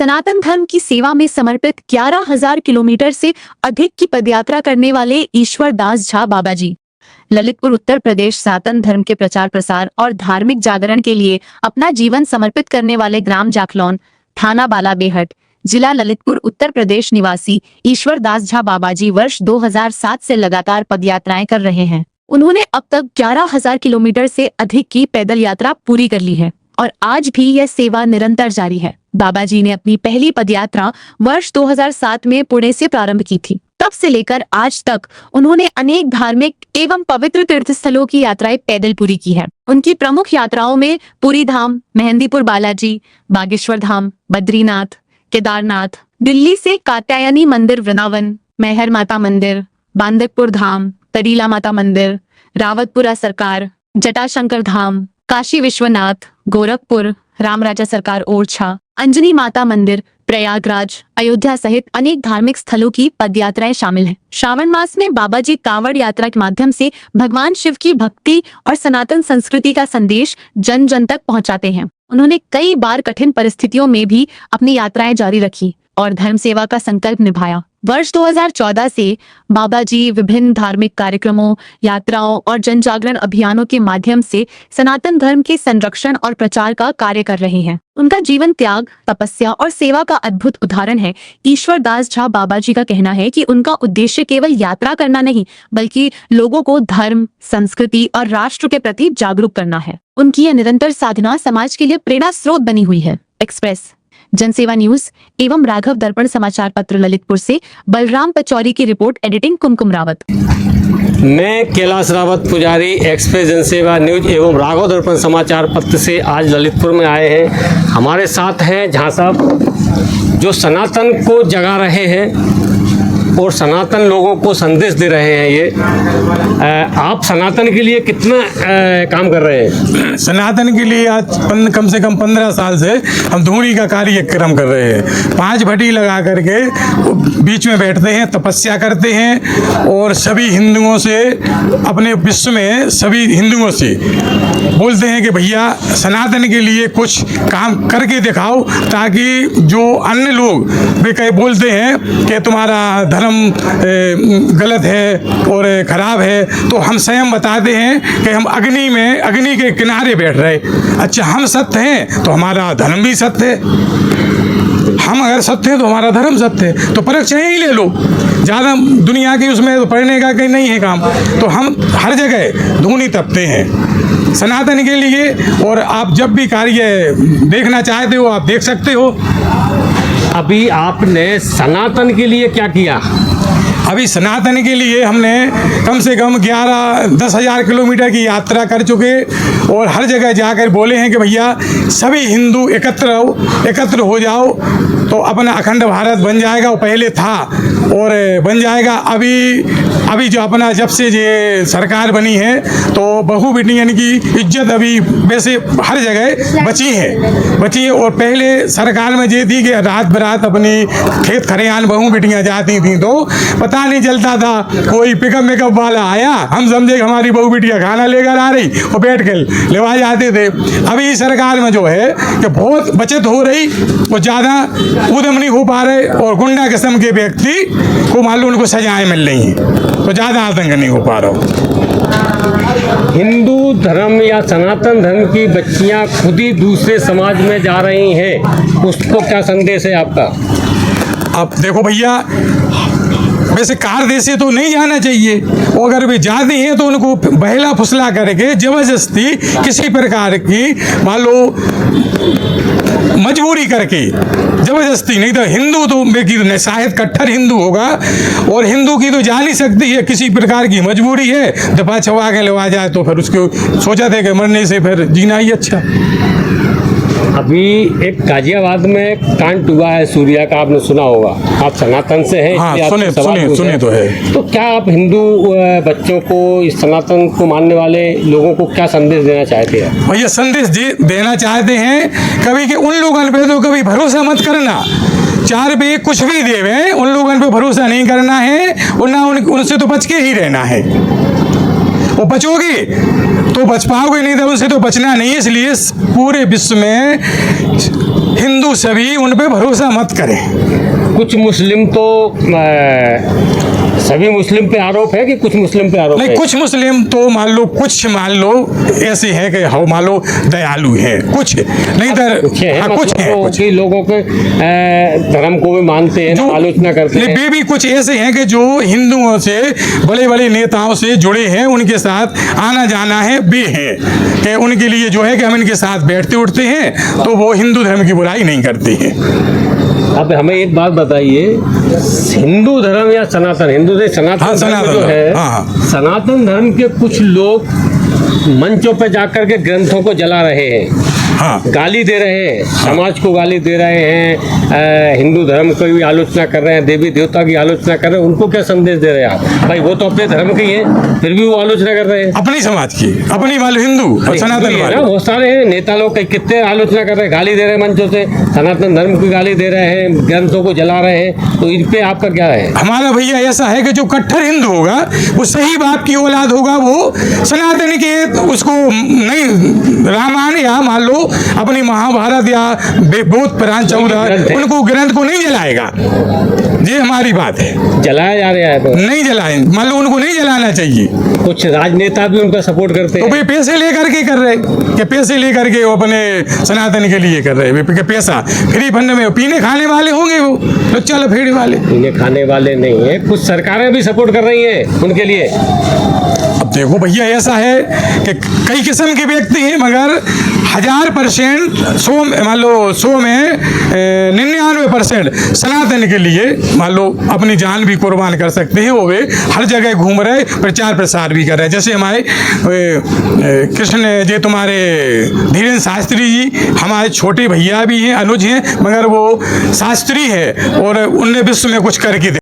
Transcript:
सनातन धर्म की सेवा में समर्पित 11,000 किलोमीटर से अधिक की पदयात्रा करने वाले ईश्वर दास झा बाबा जी ललितपुर उत्तर प्रदेश सनातन धर्म के प्रचार प्रसार और धार्मिक जागरण के लिए अपना जीवन समर्पित करने वाले ग्राम जाखलौन, थाना बालाबेहट, जिला ललितपुर उत्तर प्रदेश निवासी ईश्वर दास झा बाबा जी वर्ष 2007 से लगातार पदयात्राएं कर रहे हैं। उन्होंने अब तक 11,000 किलोमीटर से अधिक की पैदल यात्रा पूरी कर ली है और आज भी यह सेवा निरंतर जारी है। बाबा जी ने अपनी पहली पदयात्रा वर्ष 2007 में पुणे से प्रारंभ की थी। तब से लेकर आज तक उन्होंने अनेक धार्मिक एवं पवित्र तीर्थ स्थलों की यात्राएं पैदल पूरी की है। उनकी प्रमुख यात्राओं में पुरी धाम, मेहंदीपुर बालाजी, बागेश्वर धाम, बद्रीनाथ, केदारनाथ, दिल्ली से कात्यायनी मंदिर वृंदावन, मैहर माता मंदिर, बांदकपुर धाम, तरीला माता मंदिर, रावतपुरा सरकार, जटाशंकर धाम, काशी विश्वनाथ, गोरखपुर, रामराजा सरकार ओरछा, अंजनी माता मंदिर, प्रयागराज, अयोध्या सहित अनेक धार्मिक स्थलों की पदयात्राएं शामिल हैं। श्रावण मास में बाबा जी कांवड़ यात्रा के माध्यम से भगवान शिव की भक्ति और सनातन संस्कृति का संदेश जन जन तक पहुंचाते हैं। उन्होंने कई बार कठिन परिस्थितियों में भी अपनी यात्राएं जारी रखी और धर्म सेवा का संकल्प निभाया। वर्ष 2014 से बाबा जी विभिन्न धार्मिक कार्यक्रमों, यात्राओं और जन जागरण अभियानों के माध्यम से सनातन धर्म के संरक्षण और प्रचार का कार्य कर रहे हैं। उनका जीवन त्याग, तपस्या और सेवा का अद्भुत उदाहरण है। ईश्वर दास झा बाबा जी का कहना है कि उनका उद्देश्य केवल यात्रा करना नहीं, बल्कि लोगों को धर्म, संस्कृति और राष्ट्र के प्रति जागरूक करना है। उनकी यह निरंतर साधना समाज के लिए प्रेरणा स्रोत बनी हुई है। एक्सप्रेस, जनसेवा न्यूज एवं राघव दर्पण समाचार पत्र ललितपुर से बलराम पचौरी की रिपोर्ट, एडिटिंग कुमकुम रावत। मैं कैलाश रावत पुजारी, एक्सप्रेस जनसेवा न्यूज एवं राघव दर्पण समाचार पत्र से आज ललितपुर में आए हैं। हमारे साथ हैं झा साहब, जो सनातन को जगा रहे हैं और सनातन लोगों को संदेश दे रहे हैं। ये आप सनातन के लिए कितना काम कर रहे हैं? सनातन के लिए आज कम से कम 15 साल से हम धूनी का कार्यक्रम कर रहे हैं। 5 भट्टी लगा करके बीच में बैठते हैं, तपस्या करते हैं और सभी हिंदुओं से, अपने विश्व में सभी हिंदुओं से बोलते हैं कि भैया सनातन के लिए कुछ काम करके दिखाओ, ताकि जो अन्य लोग वे कहे बोलते हैं कि तुम्हारा धर्म गलत है और खराब है, तो हम स्वयं बताते हैं कि हम अग्नि के किनारे बैठ रहे। अच्छा, हम सत्य हैं तो हमारा धर्म भी सत्य है। हम अगर सत्य हैं तो हमारा धर्म सत्य है। तो परीक्षा ही ले लो, ज़्यादा दुनिया की उसमें तो पढ़ने का कहीं नहीं है काम। तो हम हर जगह धूनी तपते हैं सनातन के लिए। और आप जब भी कार्य देखना चाहते हो आप देख सकते हो। अभी आपने सनातन के लिए क्या किया? अभी सनातन के लिए हमने कम से कम 10,000 किलोमीटर की यात्रा कर चुके और हर जगह जाकर बोले हैं कि भैया सभी हिंदू एकत्र हो जाओ तो अपना अखंड भारत बन जाएगा। वो पहले था और बन जाएगा। अभी जो अपना जब से ये सरकार बनी है तो बहू बेटियन की इज्जत अभी वैसे हर जगह बची है। और पहले सरकार में ये थी कि रात बरात अपनी खेत खरियान बहू बेटियाँ जाती थी तो पता नहीं चलता था। कोई पिकअप वाला आया, हम समझे हमारी बहू बेटियाँ खाना लेकर आ रही और बैठ कर लेवा जाते थे। अभी सरकार में जो है कि बहुत बचत हो रही और ज़्यादा उद्यम नहीं हो पा रहे और गुंडा किस्म के व्यक्ति को मालूम उनको सजाएं मिल रही हैं, तो ज़्यादा आतंक नहीं हो पा रहा। हिंदू धर्म या सनातन धर्म की बच्चियां खुद ही दूसरे समाज में जा रही हैं, उसको क्या संदेश है आपका? अब देखो भैया, वैसे कार देश से तो नहीं जाना चाहिए, और अगर वे जाते हैं तो उनको बहला फुसला करके जबरदस्ती किसी प्रकार की मान लो मजबूरी करके जबरदस्ती, नहीं तो हिंदू तो की शायद कट्टर हिंदू होगा और हिंदू की तो जा नहीं सकती है, किसी प्रकार की मजबूरी है, दफा छवा के लवा जाए तो फिर उसको सोचा था कि मरने से फिर जीना ही अच्छा। अभी एक गाजियाबाद में कांड हुआ है सूर्या का, आपने सुना होगा। आप सनातन से हैं? हाँ, सुने तो है। तो क्या आप हिंदू बच्चों को, इस सनातन को मानने वाले लोगों को क्या संदेश देना चाहते हैं? भैया संदेश देना चाहते हैं कभी कि उन लोगों पे तो कभी भरोसा मत करना, 4 पे कुछ भी देवे, उन लोगों पे भरोसा नहीं करना है और ना उनसे तो बच के ही रहना है। वो बचोगे तो बच पाओगे, नहीं तो उनसे तो बचना नहीं है। इसलिए पूरे विश्व में हिंदू सभी उन पे भरोसा मत करें। कुछ मुस्लिम तो सभी मुस्लिम पे आरोप है कि कुछ मुस्लिम पे आरोप नहीं, है? कुछ मुस्लिम तो मान लो, कुछ मान लो ऐसे हैं कि हो मान लो दयालु हैं, कुछ नहीं कुछ है, हाँ, कुछ है, कुछ कि लोगों के धर्म को भी मानते हैं, आलोचना करते हैं। वे भी कुछ ऐसे हैं कि जो हिंदुओं से, बड़े बड़े नेताओं से जुड़े हैं, उनके साथ आना जाना है, वे हैं कि उनके लिए जो है कि हम इनके साथ बैठते उठते हैं, तो वो हिंदू धर्म की बुराई नहीं करते हैं। अब हमें एक बात बताइए, हिंदू धर्म या सनातन, हिंदू से सनातन हाँ, धर्म सनातन जो धर्म, है, हाँ। सनातन धर्म के कुछ लोग मंचों पे जाकर के ग्रंथों को जला रहे हैं, हाँ, गाली दे रहे हैं, समाज को गाली दे रहे हैं, हिंदू धर्म की भी आलोचना कर रहे हैं, देवी देवता की आलोचना कर रहे हैं। उनको क्या संदेश दे रहे हैं आप? भाई वो तो अपने धर्म के ही हैं, फिर भी वो आलोचना कर रहे हैं। अपनी समाज की, अपनी वाले हिंदू और सनातन हिंदू ही है वाले ना, बहुत सारे हैं नेता लोग, कितने आलोचना कर रहे हैं, गाली दे रहे हैं मंचों से, सनातन धर्म की गाली दे रहे हैं, ग्रंथों को जला रहे हैं। तो इन पे आपका क्या है? हमारा भैया ऐसा है कि जो कट्टर हिंदू होगा, वो सही बाप की औलाद होगा, वो सनातन के उसको नहीं, रामायण या मान लो अपनी महाभारत या बोध पुराण 14 उनको ग्रंथ को नहीं जलाएगा। ये हमारी बात है। जलाया जा रहा है तो नहीं जलाएं, मान लो उनको नहीं जलाना चाहिए। कुछ राजनेता भी उनका सपोर्ट करते तो हैं। वे पैसे लेकर के कर रहे, कि पैसे लेकर के वो अपने सनातन के लिए कर रहे, वे पैसा फ्री फंड में पीने खाने वाले होंगे, वो तो चलो फेड़ी वाले, इन्हें खाने वाले नहीं है। कुछ सरकारें भी सपोर्ट कर रही हैं उनके लिए। अब देखो भैया ऐसा है कि कई किस्म के व्यक्ति हैं, मगर 1000% 100 मान लो 100 में 99% सनातन के लिए मान लो अपनी जान भी कुर्बान कर सकते हैं। वो वे हर जगह घूम रहे, प्रचार प्रसार भी कर रहे हैं। जैसे हमारे कृष्ण जी, तुम्हारे धीरेन्द्र शास्त्री जी हमारे छोटे भैया भी हैं, अनुज हैं, मगर वो शास्त्री है और उनने विश्व में कुछ करके